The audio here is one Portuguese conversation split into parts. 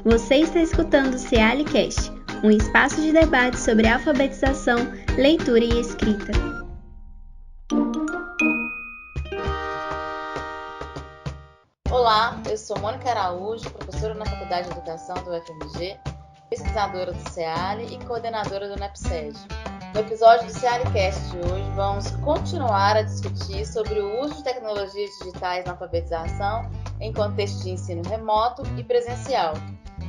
Você está escutando o Cealicast, um espaço de debate sobre alfabetização, leitura e escrita. Olá, eu sou Mônica Araújo, professora na Faculdade de Educação do UFMG, pesquisadora do CEALI e coordenadora do NEPSED. No episódio do Cealicast de hoje, vamos continuar a discutir sobre o uso de tecnologias digitais na alfabetização em contexto de ensino remoto e presencial.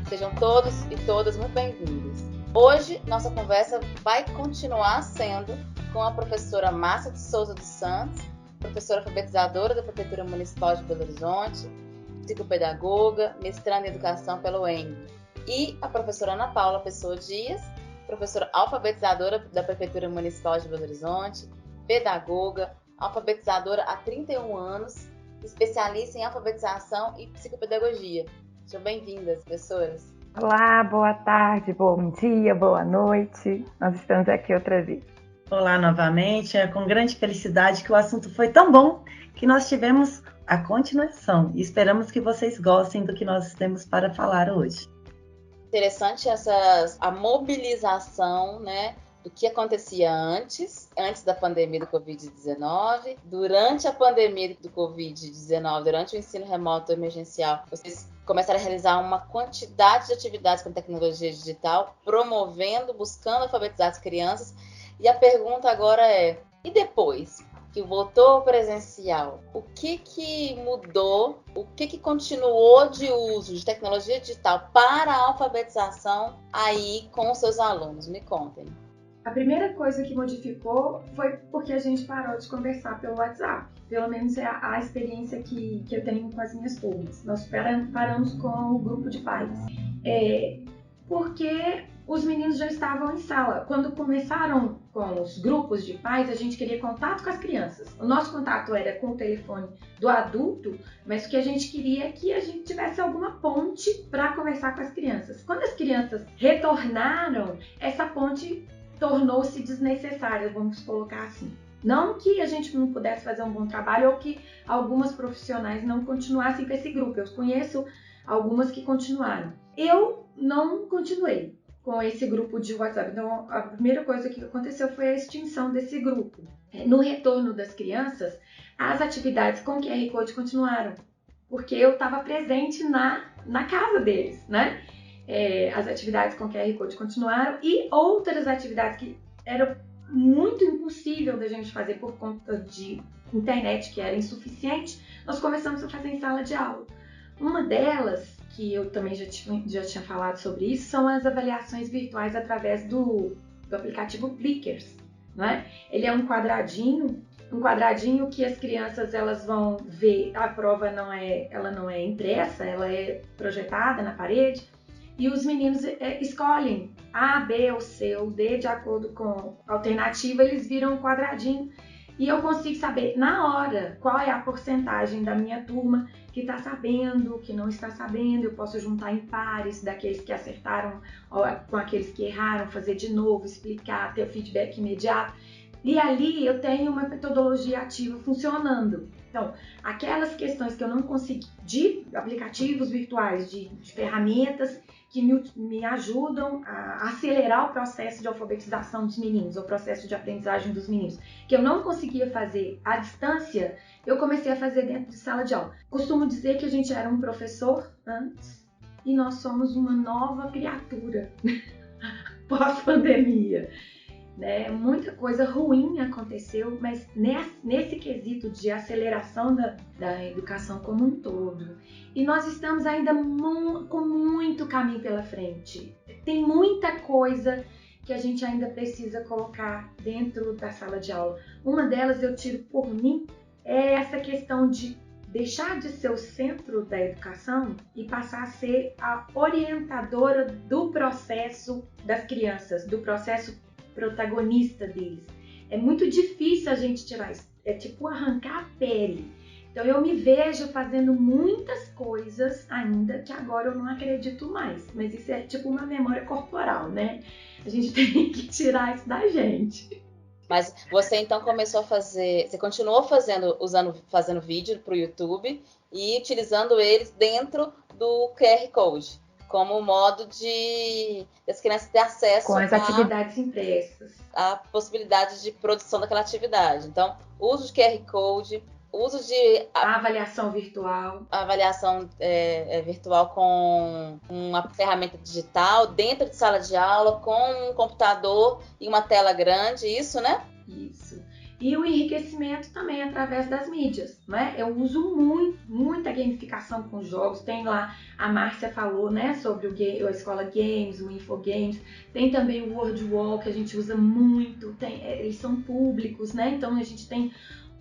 Sejam todos e todas muito bem-vindos. Hoje, nossa conversa vai continuar sendo com a professora Márcia de Souza dos Santos, professora alfabetizadora da Prefeitura Municipal de Belo Horizonte, psicopedagoga, mestranda em Educação pela UEM, e a professora Ana Paula Pessoa Dias, professora alfabetizadora da Prefeitura Municipal de Belo Horizonte, pedagoga, alfabetizadora há 31 anos, especialista em alfabetização e psicopedagogia. Sejam bem-vindas, professoras. Olá, boa tarde, bom dia, boa noite. Nós estamos aqui outra vez. Olá novamente, é com grande felicidade que o assunto foi tão bom que nós tivemos a continuação e esperamos que vocês gostem do que nós temos para falar hoje. Interessante a mobilização, né, do que acontecia antes da pandemia do Covid-19, durante a pandemia do Covid-19, durante o ensino remoto emergencial, vocês começaram a realizar uma quantidade de atividades com tecnologia digital, promovendo, buscando alfabetizar as crianças. E a pergunta agora é, e depois que voltou presencial, o que mudou, o que continuou de uso de tecnologia digital para a alfabetização aí com os seus alunos? Me contem. A primeira coisa que modificou foi porque a gente parou de conversar pelo WhatsApp. Pelo menos é a experiência que eu tenho com as minhas turmas. Nós paramos com o grupo de pais. Porque os meninos já estavam em sala. Quando começaram com os grupos de pais, a gente queria contato com as crianças. O nosso contato era com o telefone do adulto, mas o que a gente queria é que a gente tivesse alguma ponte para conversar com as crianças. Quando as crianças retornaram, essa ponte tornou-se desnecessária, vamos colocar assim. Não que a gente não pudesse fazer um bom trabalho ou que algumas profissionais não continuassem com esse grupo. Eu conheço algumas que continuaram. Eu não continuei com esse grupo de WhatsApp. Então, a primeira coisa que aconteceu foi a extinção desse grupo. No retorno das crianças, as atividades com QR Code continuaram, porque eu estava presente na casa deles, né? As atividades com QR Code continuaram e outras atividades que eram muito impossível da gente fazer por conta de internet, que era insuficiente, nós começamos a fazer em sala de aula. Uma delas, que eu também já tinha falado sobre isso, são as avaliações virtuais através do aplicativo Plickers, não é? Ele é um quadradinho que as crianças elas vão ver, a prova ela não é impressa, ela é projetada na parede, e os meninos escolhem A, B ou C ou D de acordo com a alternativa, eles viram um quadradinho. E eu consigo saber na hora qual é a porcentagem da minha turma que está sabendo, que não está sabendo. Eu posso juntar em pares daqueles que acertaram com aqueles que erraram, fazer de novo, explicar, ter o feedback imediato. E ali eu tenho uma metodologia ativa funcionando. Então, aquelas questões que eu não consegui, de aplicativos virtuais, de ferramentas que me ajudam a acelerar o processo de alfabetização dos meninos, o processo de aprendizagem dos meninos, que eu não conseguia fazer à distância, eu comecei a fazer dentro de sala de aula. Costumo dizer que a gente era um professor antes e nós somos uma nova criatura pós-pandemia. Né? Muita coisa ruim aconteceu, mas nesse quesito de aceleração da educação como um todo. E nós estamos ainda com muito caminho pela frente. Tem muita coisa que a gente ainda precisa colocar dentro da sala de aula. Uma delas, eu tiro por mim, é essa questão de deixar de ser o centro da educação e passar a ser a orientadora do processo das crianças, do processo protagonista deles. É muito difícil a gente tirar isso, é tipo arrancar a pele. Então eu me vejo fazendo muitas coisas ainda que agora eu não acredito mais, mas isso é tipo uma memória corporal, né? A gente tem que tirar isso da gente. Mas você então começou a fazer, você continuou fazendo vídeo para o YouTube e utilizando eles dentro do QR Code. como modo das crianças ter acesso com as atividades impressas, a possibilidade de produção daquela atividade. Então, uso de QR Code, uso de a avaliação virtual, virtual com uma ferramenta digital dentro de sala de aula, com um computador e uma tela grande, isso, né? Isso. E o enriquecimento também através das mídias, né? Eu uso muita gamificação com jogos. Tem lá, a Márcia falou, né, sobre a Escola Games, o Infogames. Tem também o Word Wall, que a gente usa muito. Eles são públicos, né? Então a gente tem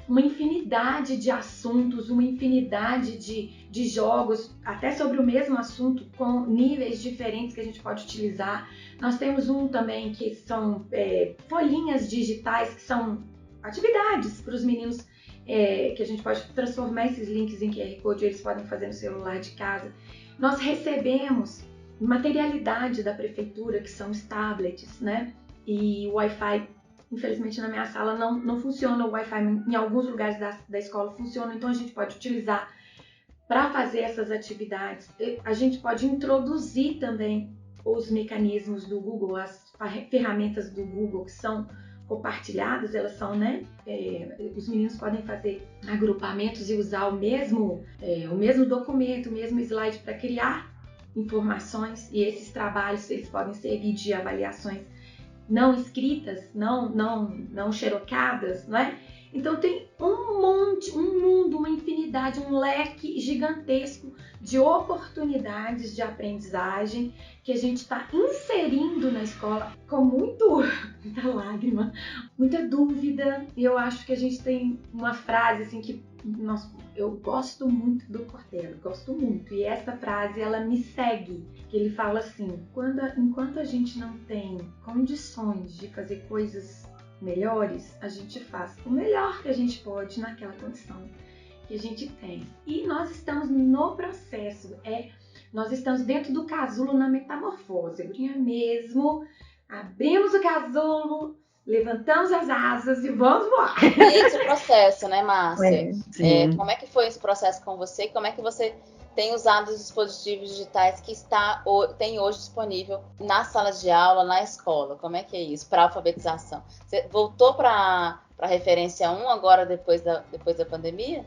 uma infinidade de assuntos, uma infinidade de jogos, até sobre o mesmo assunto, com níveis diferentes que a gente pode utilizar. Nós temos um também que são folhinhas digitais, que são atividades para os meninos, que a gente pode transformar esses links em QR Code, eles podem fazer no celular de casa. Nós recebemos materialidade da prefeitura, que são os tablets, né? E o Wi-Fi, infelizmente na minha sala não funciona o Wi-Fi, em alguns lugares da escola funciona, então a gente pode utilizar para fazer essas atividades. A gente pode introduzir também os mecanismos do Google, as ferramentas do Google que são compartilhadas, elas são, né? Os meninos podem fazer agrupamentos e usar o mesmo documento, o mesmo slide para criar informações, e esses trabalhos eles podem servir de avaliações não escritas, não xerocadas, não é? Então tem um mundo, uma infinidade, um leque gigantesco de oportunidades de aprendizagem que a gente está inserindo na escola com muita lágrima, muita dúvida. E eu acho que a gente tem uma frase assim que eu gosto muito do Cortella, gosto muito. E essa frase ela me segue, que ele fala assim: enquanto a gente não tem condições de fazer coisas melhores, a gente faz o melhor que a gente pode naquela condição que a gente tem. E nós estamos no processo, nós estamos dentro do casulo na metamorfose. Mesmo, abrimos o casulo, levantamos as asas e vamos voar. E esse é o processo, né, Márcia? Como é que foi esse processo com você? Como é que você tem usado os dispositivos digitais que tem hoje disponível na sala de aula, na escola? Como é que é isso, para alfabetização? Você voltou para a referência 1 agora, depois da pandemia?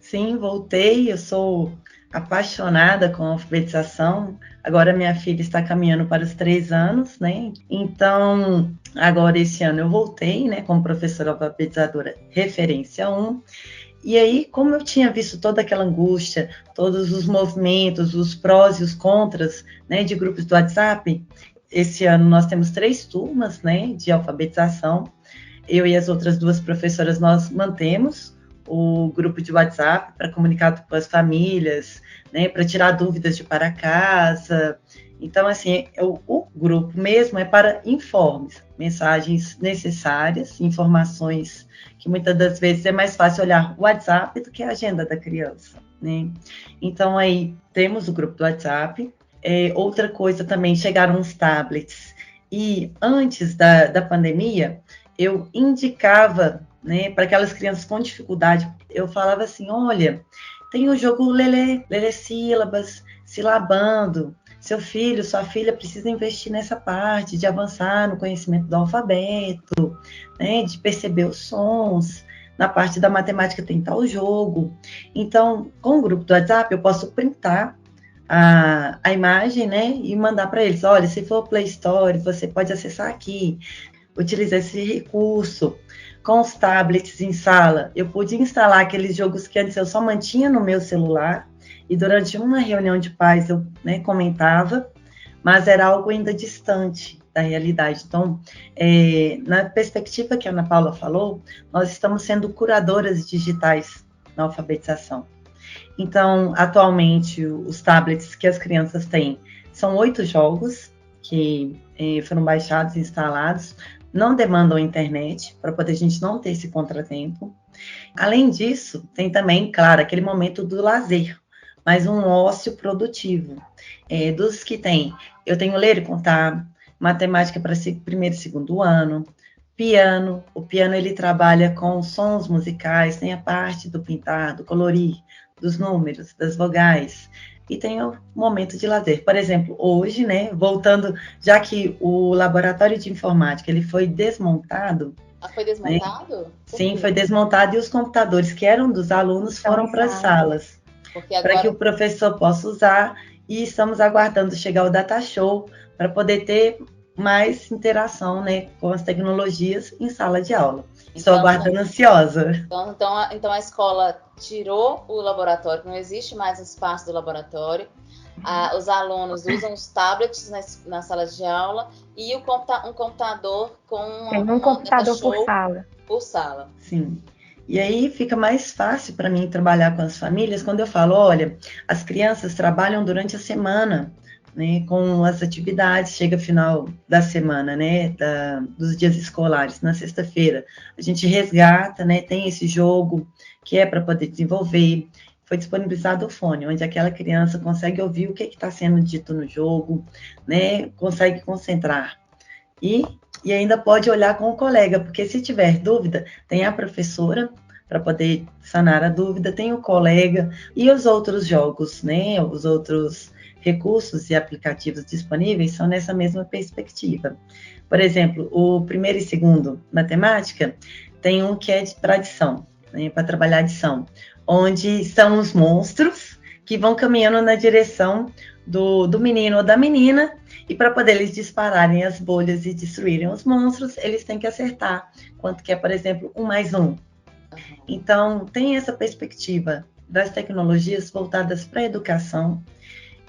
Sim, voltei. Eu sou apaixonada com a alfabetização. Agora minha filha está caminhando para os 3 anos, né? Então, agora esse ano eu voltei, né, como professora alfabetizadora referência 1. E aí, como eu tinha visto toda aquela angústia, todos os movimentos, os prós e os contras, né, de grupos do WhatsApp, esse ano nós temos 3 turmas, né, de alfabetização. Eu e as outras 2 professoras, nós mantemos o grupo de WhatsApp para comunicar com as famílias, né, para tirar dúvidas de para casa. Então, assim, o grupo mesmo é para informes, mensagens necessárias, informações que muitas das vezes é mais fácil olhar o WhatsApp do que a agenda da criança, né? Então, aí temos o grupo do WhatsApp. Outra coisa também, chegaram os tablets. E antes da pandemia, eu indicava, né, para aquelas crianças com dificuldade, eu falava assim: olha, tem o jogo Lelê Sílabas, Silabando. Seu filho, sua filha precisa investir nessa parte de avançar no conhecimento do alfabeto, né, de perceber os sons. Na parte da matemática tem tal jogo. Então, com o grupo do WhatsApp, eu posso printar a imagem, né, e mandar para eles: olha, se for Play Store, você pode acessar aqui, utilizar esse recurso. Com os tablets em sala, eu pude instalar aqueles jogos que antes eu só mantinha no meu celular, e durante uma reunião de pais eu, né, comentava, mas era algo ainda distante da realidade. Então, na perspectiva que a Ana Paula falou, nós estamos sendo curadoras digitais na alfabetização. Então, atualmente, os tablets que as crianças têm são 8 jogos que foram baixados e instalados, não demandam internet, para poder a gente não ter esse contratempo. Além disso, tem também, claro, aquele momento do lazer, mas um ócio produtivo. Dos que tem, eu tenho ler e contar, matemática para primeiro e segundo ano, piano. O piano ele trabalha com sons musicais, tem a parte do pintar, do colorir, dos números, das vogais, e tem o momento de lazer. Por exemplo, hoje, né, voltando, já que o laboratório de informática ele foi desmontado. Foi desmontado? Né? Sim, foi desmontado, e os computadores que eram dos alunos foram para as salas, para que o professor possa usar, e estamos aguardando chegar o Data Show para poder ter mais interação, né, com as tecnologias em sala de aula. Estou aguardando ansiosa. Então a escola tirou o laboratório, não existe mais um espaço do laboratório. Os alunos usam os tablets na sala de aula e um computador com tem um computador por sala. Sim. E aí fica mais fácil para mim trabalhar com as famílias quando eu falo, olha, as crianças trabalham durante a semana, né, com as atividades, chega final da semana, né, dos dias escolares, na sexta-feira, a gente resgata, né, tem esse jogo que é para poder desenvolver. Foi disponibilizado o fone, onde aquela criança consegue ouvir o que está sendo dito no jogo, né, consegue concentrar. E ainda pode olhar com o colega, porque se tiver dúvida, tem a professora para poder sanar a dúvida, tem o colega e os outros jogos, né, os outros recursos e aplicativos disponíveis são nessa mesma perspectiva. Por exemplo, o primeiro e segundo, matemática, tem um que é para adição, né, para trabalhar adição, onde são os monstros que vão caminhando na direção do menino ou da menina, e para poder eles dispararem as bolhas e destruírem os monstros, eles têm que acertar quanto que é, por exemplo, 1 mais 1. Então, tem essa perspectiva das tecnologias voltadas para a educação,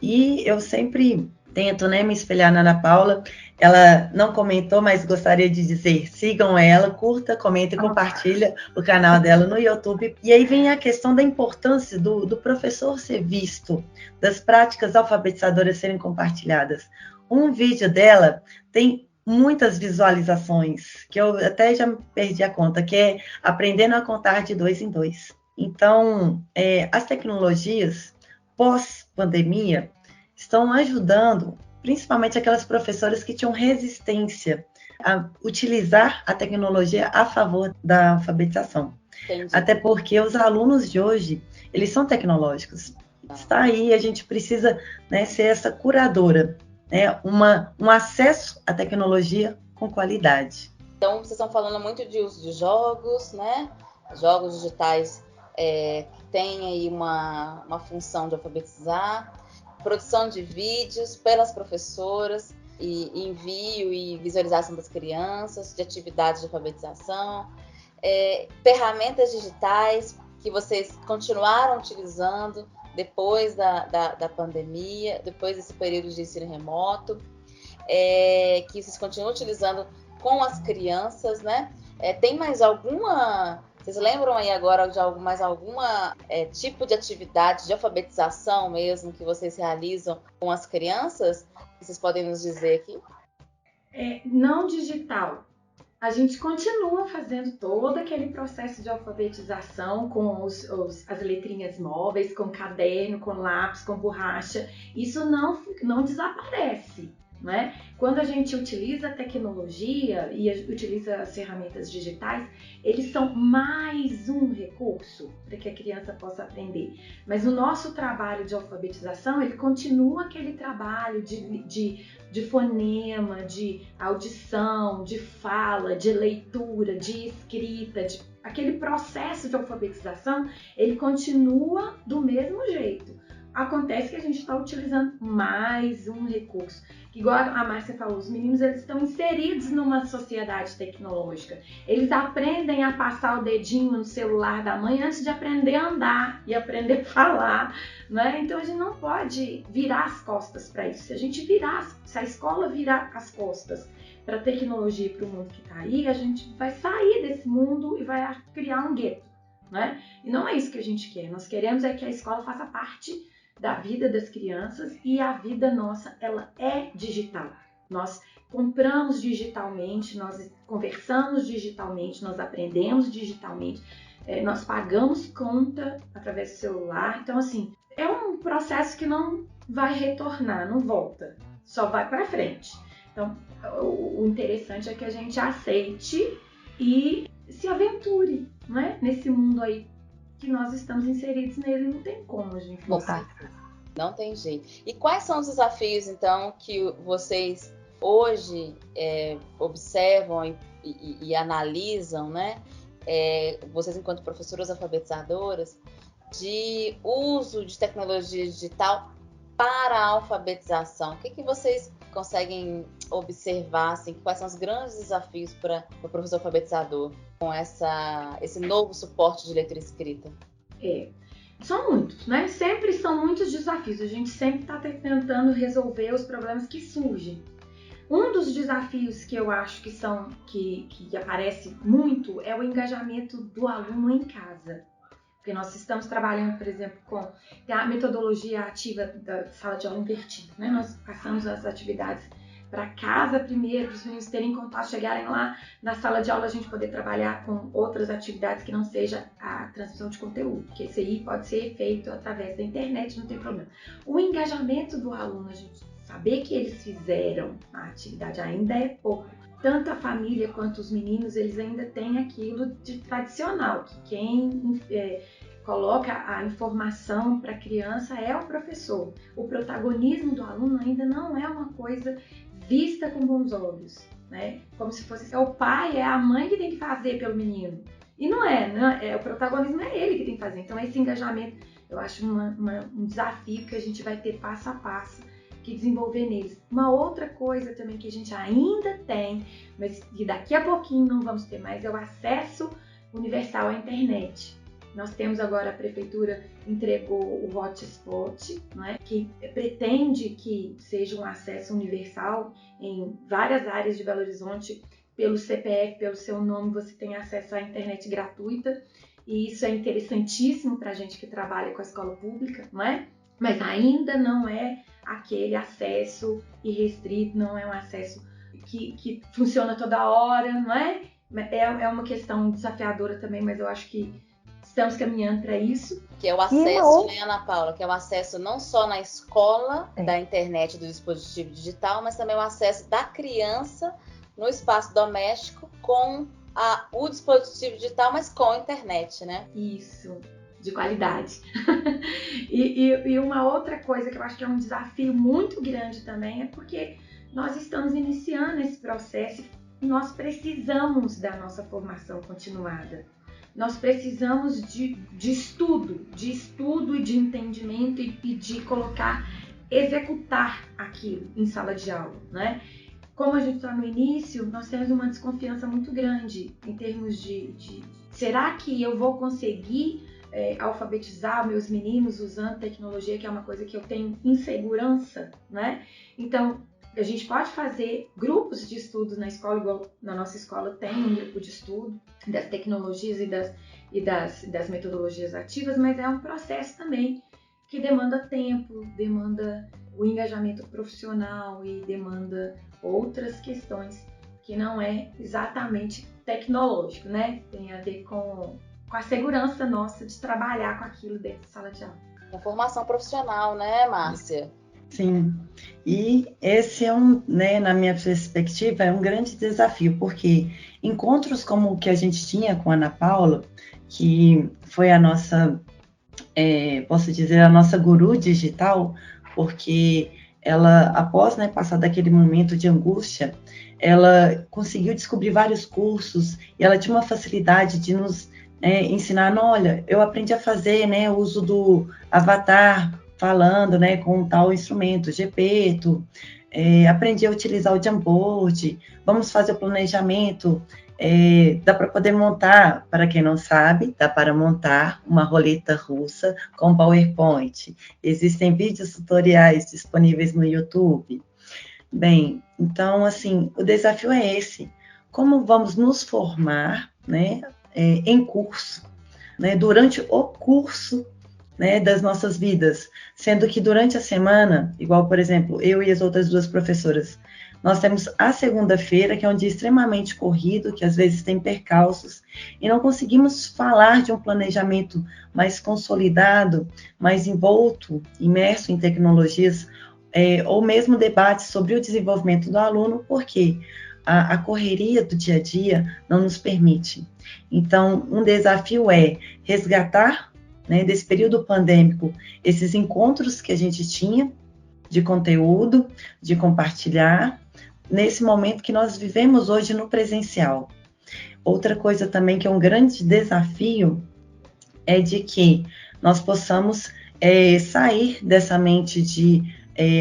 e eu sempre tento, né, me espelhar na Ana Paula. Ela não comentou, mas gostaria de dizer, sigam ela, curta, comenta e compartilha o canal dela no YouTube. E aí vem a questão da importância do professor ser visto, das práticas alfabetizadoras serem compartilhadas. Um vídeo dela tem muitas visualizações, que eu até já perdi a conta, que é aprendendo a contar de 2 em 2. Então, as tecnologias pós-pandemia estão ajudando, principalmente aquelas professoras que tinham resistência a utilizar a tecnologia a favor da alfabetização. Entendi. Até porque os alunos de hoje, eles são tecnológicos. Está aí, a gente precisa, né, ser essa curadora, né, um acesso à tecnologia com qualidade. Então, vocês estão falando muito de uso de jogos, né? Jogos digitais que têm aí uma função de alfabetizar, produção de vídeos pelas professoras, e envio e visualização das crianças, de atividades de alfabetização, ferramentas digitais que vocês continuaram utilizando depois da pandemia, depois desse período de ensino remoto, que vocês continuam utilizando com as crianças, né? Tem mais alguma... Vocês lembram aí agora de mais alguma tipo de atividade de alfabetização mesmo que vocês realizam com as crianças? Vocês podem nos dizer aqui? Não digital. A gente continua fazendo todo aquele processo de alfabetização com as letrinhas móveis, com caderno, com lápis, com borracha. Isso não desaparece. Né? Quando a gente utiliza a tecnologia e utiliza as ferramentas digitais, eles são mais um recurso para que a criança possa aprender. Mas o nosso trabalho de alfabetização, ele continua aquele trabalho de fonema, de audição, de fala, de leitura, de escrita, aquele processo de alfabetização, ele continua do mesmo jeito. Acontece que a gente está utilizando mais um recurso. Igual a Márcia falou, os meninos eles estão inseridos numa sociedade tecnológica. Eles aprendem a passar o dedinho no celular da mãe antes de aprender a andar e aprender a falar, né? Então a gente não pode virar as costas para isso. Se a escola virar as costas para a tecnologia e para o mundo que está aí, a gente vai sair desse mundo e vai criar um gueto, né? E não é isso que a gente quer. Nós queremos que a escola faça parte da vida das crianças, e a vida nossa, ela é digital. Nós compramos digitalmente, nós conversamos digitalmente, nós aprendemos digitalmente, nós pagamos conta através do celular. Então, assim, é um processo que não vai retornar, não volta, só vai para frente. Então, o interessante é que a gente aceite e se aventure, né, nesse mundo aí que nós estamos inseridos nele, não tem como a gente mudar. Não tem jeito. E quais são os desafios, então, que vocês hoje observam e analisam, né? Vocês, enquanto professoras alfabetizadoras, de uso de tecnologia digital para a alfabetização? O que vocês conseguem observar, assim, quais são os grandes desafios para o professor alfabetizador com esse novo suporte de leitura e escrita? São muitos, né? Sempre são muitos desafios. A gente sempre está tentando resolver os problemas que surgem. Um dos desafios que eu acho que aparece muito é o engajamento do aluno em casa. Porque nós estamos trabalhando, por exemplo, com a metodologia ativa da sala de aula invertida, né? Nós passamos as atividades para casa primeiro, para os meninos terem contato, chegarem lá na sala de aula, a gente poder trabalhar com outras atividades que não seja a transmissão de conteúdo, porque esse aí pode ser feito através da internet, não tem problema. O engajamento do aluno, a gente saber que eles fizeram a atividade ainda é pouco. Tanto a família quanto os meninos, eles ainda têm aquilo de tradicional, que quem coloca a informação para a criança é o professor. O protagonismo do aluno ainda não é uma coisa vista com bons olhos, né? Como se fosse o pai, é a mãe que tem que fazer pelo menino. E não é, o protagonismo é ele que tem que fazer. Então esse engajamento, eu acho um desafio que a gente vai ter passo a passo que desenvolver neles. Uma outra coisa também que a gente ainda tem, mas que daqui a pouquinho não vamos ter mais, é o acesso universal à internet. Nós temos agora, a prefeitura entregou o hotspot, né, que pretende que seja um acesso universal em várias áreas de Belo Horizonte. Pelo CPF, pelo seu nome, você tem acesso à internet gratuita. E isso é interessantíssimo para a gente que trabalha com a escola pública, não é? Mas ainda não é aquele acesso irrestrito, não é um acesso que funciona toda hora, não é? É uma questão desafiadora também, mas eu acho que estamos caminhando para isso. Que é o acesso, né, Ana Paula? Que é o acesso não só na escola da internet, do dispositivo digital, mas também o acesso da criança no espaço doméstico com o dispositivo digital, mas com a internet, né? Isso, de qualidade. e uma outra coisa que eu acho que é um desafio muito grande também é porque nós estamos iniciando esse processo e nós precisamos da nossa formação continuada. Nós precisamos de estudo e de entendimento e de executar aquilo em sala de aula, né? Como a gente está no início, nós temos uma desconfiança muito grande em termos de será que eu vou conseguir alfabetizar meus meninos usando tecnologia, que é uma coisa que eu tenho insegurança, né? Então, a gente pode fazer grupos de estudo na escola, igual na nossa escola tem um grupo de estudo das tecnologias e das metodologias ativas, mas é um processo também que demanda tempo, demanda o engajamento profissional e demanda outras questões que não é exatamente tecnológico, né? Tem a ver com a segurança nossa de trabalhar com aquilo dentro da sala de aula. Com formação profissional, né, Márcia? Sim, e esse né, na minha perspectiva, é um grande desafio, porque encontros como o que a gente tinha com a Ana Paula, que foi a nossa, posso dizer, a nossa guru digital, porque ela, após, né, passar daquele momento de angústia, ela conseguiu descobrir vários cursos e ela tinha uma facilidade de nos ensinar, olha, eu aprendi a fazer, né, o uso do avatar, falando, né, com tal instrumento, Gepeto, aprendi a utilizar o Jamboard, vamos fazer o planejamento, dá para poder montar, para quem não sabe, dá para montar uma roleta russa com PowerPoint. Existem vídeos tutoriais disponíveis no YouTube. Bem, então, assim, o desafio é esse. Como vamos nos formar, né, em curso, né, durante o curso, né, das nossas vidas, sendo que durante a semana, igual, por exemplo, eu e as outras duas professoras, nós temos a segunda-feira, que é um dia extremamente corrido, que às vezes tem percalços, e não conseguimos falar de um planejamento mais consolidado, mais envolto, imerso em tecnologias, ou mesmo debates sobre o desenvolvimento do aluno, porque a correria do dia a dia não nos permite. Então, um desafio é resgatar, né, desse período pandêmico, esses encontros que a gente tinha de conteúdo, de compartilhar, nesse momento que nós vivemos hoje no presencial. Outra coisa também que é um grande desafio é de que nós possamos sair dessa mente de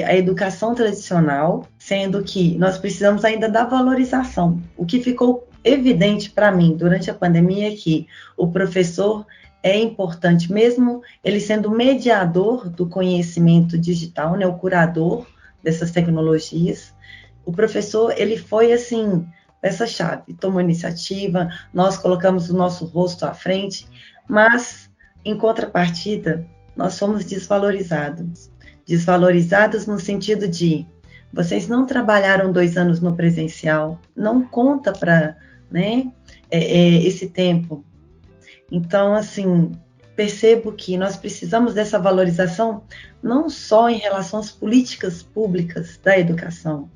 a educação tradicional, sendo que nós precisamos ainda da valorização. O que ficou evidente para mim durante a pandemia é que o professor é importante, mesmo ele sendo mediador do conhecimento digital, né, o curador dessas tecnologias. O professor, ele foi assim, peça-chave, tomou iniciativa, nós colocamos o nosso rosto à frente, mas, em contrapartida, nós fomos desvalorizados. Desvalorizados no sentido de, vocês não trabalharam 2 anos no presencial, não conta para, né, esse tempo. Então, assim, percebo que nós precisamos dessa valorização não só em relação às políticas públicas da educação,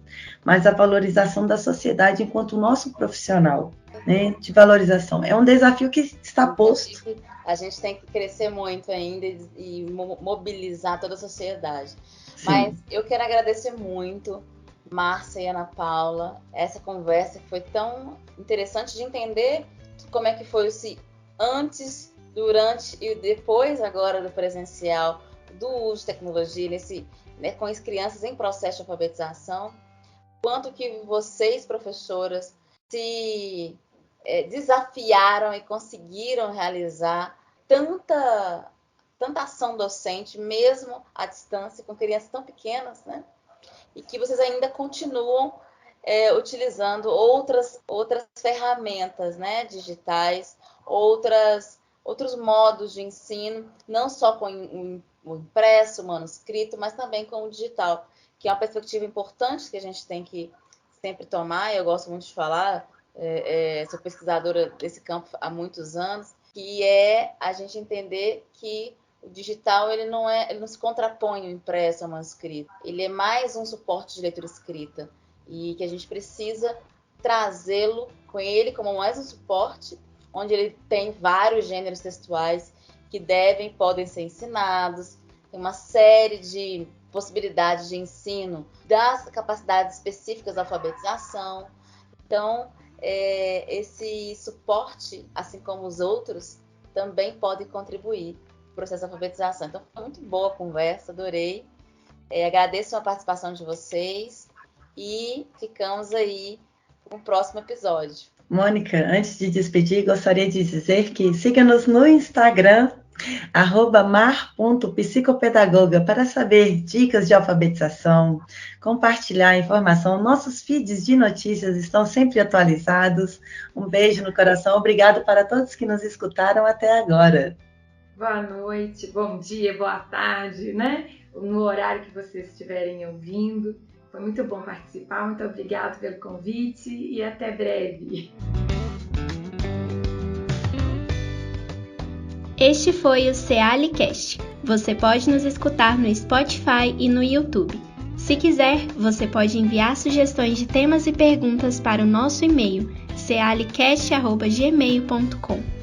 mas a valorização da sociedade enquanto nosso profissional, né, de valorização. É um desafio que está posto. A gente tem que crescer muito ainda e mobilizar toda a sociedade. Sim. Mas eu quero agradecer muito, Márcia e Ana Paula, essa conversa que foi tão interessante de entender como é que foi esse antes, durante e depois agora do presencial, do uso de tecnologia, né, com as crianças em processo de alfabetização, quanto que vocês, professoras, se desafiaram e conseguiram realizar tanta ação docente, mesmo à distância, com crianças tão pequenas, né? E que vocês ainda continuam utilizando outras ferramentas, né, digitais, outros modos de ensino, não só com o impresso, o manuscrito, mas também com o digital, que é uma perspectiva importante que a gente tem que sempre tomar, e eu gosto muito de falar, sou pesquisadora desse campo há muitos anos, que é a gente entender que o digital ele não se contrapõe ao impresso, ao manuscrito, ele é mais um suporte de leitura escrita, e que a gente precisa trazê-lo com ele como mais um suporte, onde ele tem vários gêneros textuais que podem ser ensinados, tem uma série de possibilidades de ensino das capacidades específicas da alfabetização. Então, esse suporte, assim como os outros, também pode contribuir para o processo de alfabetização. Então, foi muito boa a conversa, adorei. Agradeço a participação de vocês e ficamos aí para um próximo episódio. Mônica, antes de despedir, gostaria de dizer que siga-nos no Instagram, @mar.psicopedagoga, para saber dicas de alfabetização, compartilhar informação. Nossos feeds de notícias estão sempre atualizados. Um beijo no coração. Obrigado para todos que nos escutaram até agora. Boa noite, bom dia, boa tarde, né? No horário que vocês estiverem ouvindo. Foi muito bom participar, muito obrigado pelo convite e até breve. Este foi o CEALI-Cast. Você pode nos escutar no Spotify e no YouTube. Se quiser, você pode enviar sugestões de temas e perguntas para o nosso e-mail cealicast@gmail.com.